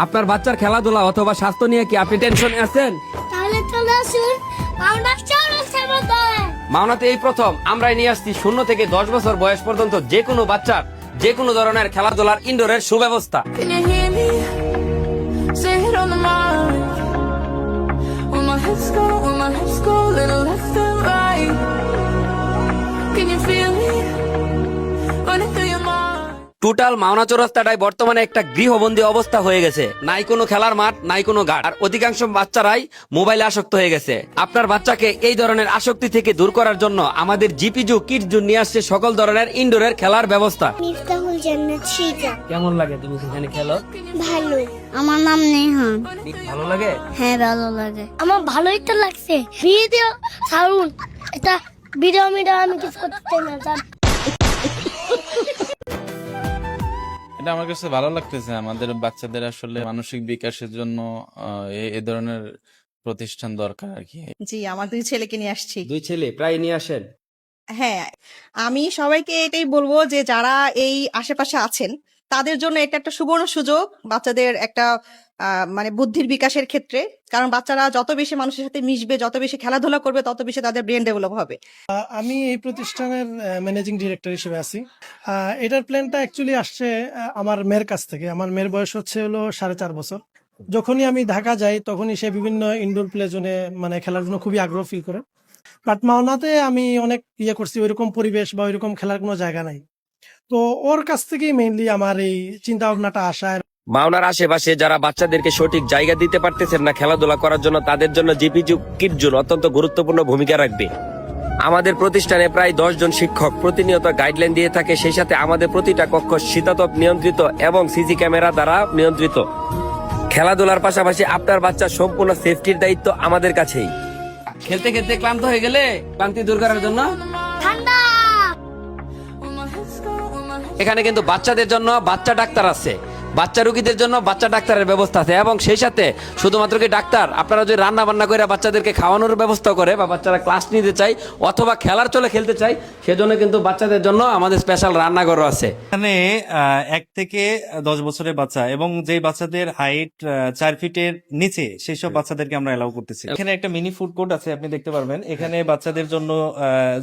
আপনার বাচ্চার খেলাধুলা অথবা স্বাস্থ্য নিয়ে কি আপনি টেনশনে আছেন? তাহলে চলে আসুন আমরা চৌরাস্তার মধ্যে। মাওনাতে এই প্রথম আমরাই নিয়ে আসছি 0 থেকে 10 বছর বয়স পর্যন্ত যে কোনো বাচ্চার যে কোনো ধরনের খেলাধুলার ইনডোরের সুব্যবস্থা। Can you hear me? Say it on the mic. When my hips go, little left and right. Can you feel me? Running through your mind. Total Mawna চৌরাস্তাটাই বর্তমানে একটা গৃহবন্দী অবস্থা হয়ে গেছে। নাই কোনো খেলার মাঠ, নাই কোনো ঘাট, আর অধিকাংশ বাচ্চারাই মোবাইলে আসক্ত হয়ে গেছে। আপনার বাচ্চাকে এই ধরনের আসক্তি থেকে দূর করার জন্য আমাদের জিপিজু কিডস জোন নিয়ে আসছে সকল ধরনের ইনডোরের খেলার ব্যবস্থা। মিফতাহুল জান্নাত শিজা। কেমন লাগে তুমি সেখানে খেলো? ভালো। আমার নাম নেহান। ভালো লাগে? হ্যাঁ ভালো লাগে। আমার ভালোই তো লাগছে। ভিডিও সাউন্ড এটা ভিডিও আমি কিছু করতে না জান। এটা আমার কাছে ভালো লাগতেছে। আমাদের বাচ্চাদের আসলে মানসিক বিকাশের জন্য এ ধরনের প্রতিষ্ঠান দরকার আর কি। জি, আমার 2 ছেলেকে নিয়ে আসছি। 2 ছেলে প্রায় নিয়ে আসেন। হ্যাঁ, আমি সবাইকে এটাই বলবো যে যারা এই আশেপাশে আছেন তাদের জন্য এটা একটা সুবর্ণ সুযোগ বাচ্চাদের একটা মানে বুদ্ধির বিকাশের ক্ষেত্রে। কারণ বাচ্চারা যত বেশি মানুষের সাথে মিশবে, যত বেশি খেলাধুলা করবে, তত বেশি তাদের ব্রেন ডেভেলপ হবে। আমি এই প্রতিষ্ঠানের ম্যানেজিং ডিরেক্টর হিসেবে আছি। এটার প্ল্যানটা অ্যাকচুয়ালি আসছে আমার মেয়ের কাছ থেকে। আমার মেয়ের বয়স হচ্ছে হলো 4.5 বছর। যখনই আমি ঢাকা যাই তখনই সে বিভিন্ন ইনডোর প্লে জোনে মানে খেলার জন্য খুবই আগ্রহ ফিল করে। বাট মাওনাতে আমি অনেক করছি, ওইরকম পরিবেশ বা ওইরকম খেলার কোনো জায়গা নাই। তো ওর কাছ থেকেই মেইনলি আমার এই চিন্তা ভাবনাটা আসা। মাওনার আশেপাশে যারা বাচ্চাদেরকে সঠিক জায়গা দিতে পারতেছেন না খেলাধুলা করার জন্য, তাদের জন্য জিপিজু কিডস জোন অত্যন্ত গুরুত্বপূর্ণ ভূমিকা রাখবে। আমাদের প্রতিষ্ঠানে প্রায় 10 জন শিক্ষক প্রতিনিয়ত গাইডলাইন দিয়ে থাকে। সেই সাথে আমাদের প্রতিটা কক্ষ শীতাতপ নিয়ন্ত্রিত এবং সিসি ক্যামেরা দ্বারা নিয়ন্ত্রিত। খেলাধুলার পাশাপাশি আপনার বাচ্চার সম্পূর্ণ সেফটির দায়িত্ব আমাদের কাছেই। খেলতে খেলতে ক্লান্ত হয়ে গেলে ক্লান্তি দূর করার জন্য ঠান্ডা। এখানে কিন্তু বাচ্চাদের জন্য বাচ্চা ডাক্তার আছে, বাচ্চা রোগীদের জন্য বাচ্চা ডাক্তারের ব্যবস্থা আছে, এবং সেই সাথে শুধুমাত্র কি ডাক্তার, আপনারা যদি রান্না বান্না করে বাচ্চাদেরকে খাওয়ানোর ব্যবস্থা করে বা বাচ্চারা ক্লাস নিতে চাই অথবা খেলার চলে খেলতে চাই, সেজন্য কিন্তু বাচ্চাদের জন্য আমাদের স্পেশাল রান্নাঘরও আছে। এখানে 1 থেকে 10 বছরের বাচ্চা এবং যে বাচ্চাদের হাইট 4 ফিটের নিচে সেই সব বাচ্চাদেরকে আমরা এলাও করতেছি। এখানে একটা মিনি ফুড কোর্ট আছে, আপনি দেখতে পারবেন। এখানে বাচ্চাদের জন্য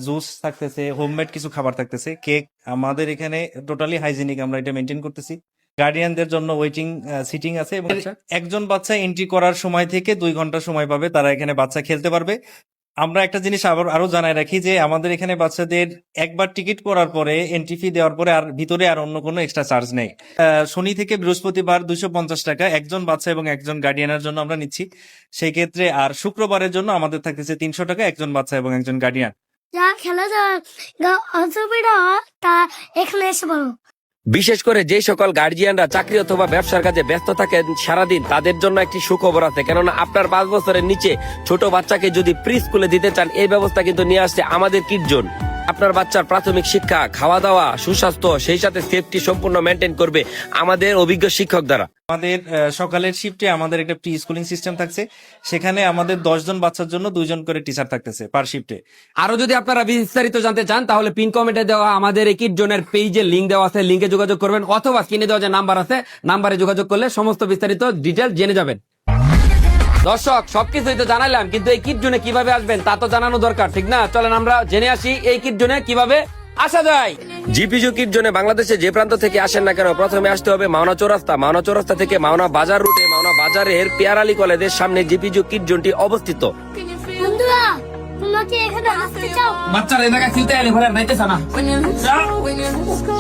জুস থাকতেছে, হোমমেড কিছু খাবার থাকতেছে, কেক। আমাদের এখানে টোটালি হাইজিনিক, আমরা এটা মেনটেন করতেছি। গার্ডিয়ানদের জন্য ওয়েটিং সিটিং আছে এবং একজন বাচ্চা এন্ট্রি করার সময় থেকে 2 ঘন্টা সময় পাবে, তারা এখানে বাচ্চা খেলতে পারবে। আমরা একটা জিনিস আরো জানাই রাখি যে আমাদের এখানে বাচ্চাদের একবার টিকিট করার পরে, এন্ট্রি ফি দেওয়ার পরে আর ভিতরে আর অন্য কোনো এক্সট্রা চার্জ নেই। শনি থেকে বৃহস্পতিবার 250 টাকা একজন বাচ্চা এবং একজন গার্ডিয়ানের জন্য আমরা নিচ্ছি সেই ক্ষেত্রে। আর শুক্রবারের জন্য আমাদের থাকতেছে 300 টাকা একজন বাচ্চা এবং একজন গার্ডিয়ান। যা খেলা অসুবিধা হয় তা এখানে এসে বলো। বিশেষ করে যে সকল গার্জিয়ানরা চাকরি অথবা ব্যবসার কাজে ব্যস্ত থাকেন সারাদিন, তাদের জন্য একটি সুখবর আছে। কেননা আপনার 5 বছরের নিচে ছোট বাচ্চাকে যদি প্রি স্কুলে দিতে চান, এই ব্যবস্থা কিন্তু নিয়ে আসছে আমাদের কিডস জোন। আপনার বাচ্চার প্রাথমিক শিক্ষা, খাওয়া দাওয়া, সুস্বাস্থ্য, সেই সাথে সেফটি সম্পূর্ণ মেনটেন করবে আমাদের অভিজ্ঞ শিক্ষক দ্বারা। আমাদের সকালের শিফটে আমাদের একটা প্রি স্কুলিং সিস্টেম থাকছে, সেখানে আমাদের 10 জন বাচ্চার জন্য 2 জন করে টিচার থাকতেছে পার শিফটে। আরো যদি আপনারা বিস্তারিত জানতে চান তাহলে পিন কমেন্টে দেওয়া আমাদের এই কিডস জোনের পেজে লিংক দেওয়া আছে, লিংকে যোগাযোগ করবেন, অথবা স্ক্রিনে দেওয়া যে নাম্বার আছে, নাম্বারে যোগাযোগ করলে সমস্ত বিস্তারিত ডিটেইলস জেনে যাবেন। দর্শক, সবকিছুই তো জানালাম, কিন্তু এই কিডস জোনে কিভাবে আসবেন তা তো জানানো দরকার, ঠিক না? চলেন আমরা জেনে আসি এই কিডস জোনে কিভাবে আসা যায়। জিপিজু কিডস জোনে বাংলাদেশে যে প্রান্ত থেকে আসেন না কেন, প্রথমে আসতে হবে মাওনা চৌরাস্তা। মাওনা চৌরাস্তা থেকে মাওনা বাজার রুটে মাওনা বাজারের পিয়ারালি কলেজের সামনে জিপিজু কিডস জোনটি অবস্থিত। বন্ধুরা তোমরা কি এখানে আসতে চাও? বাচ্চারা এই জায়গায় খেলতে এলে ঘরে নাইতেছ না। When your hips go,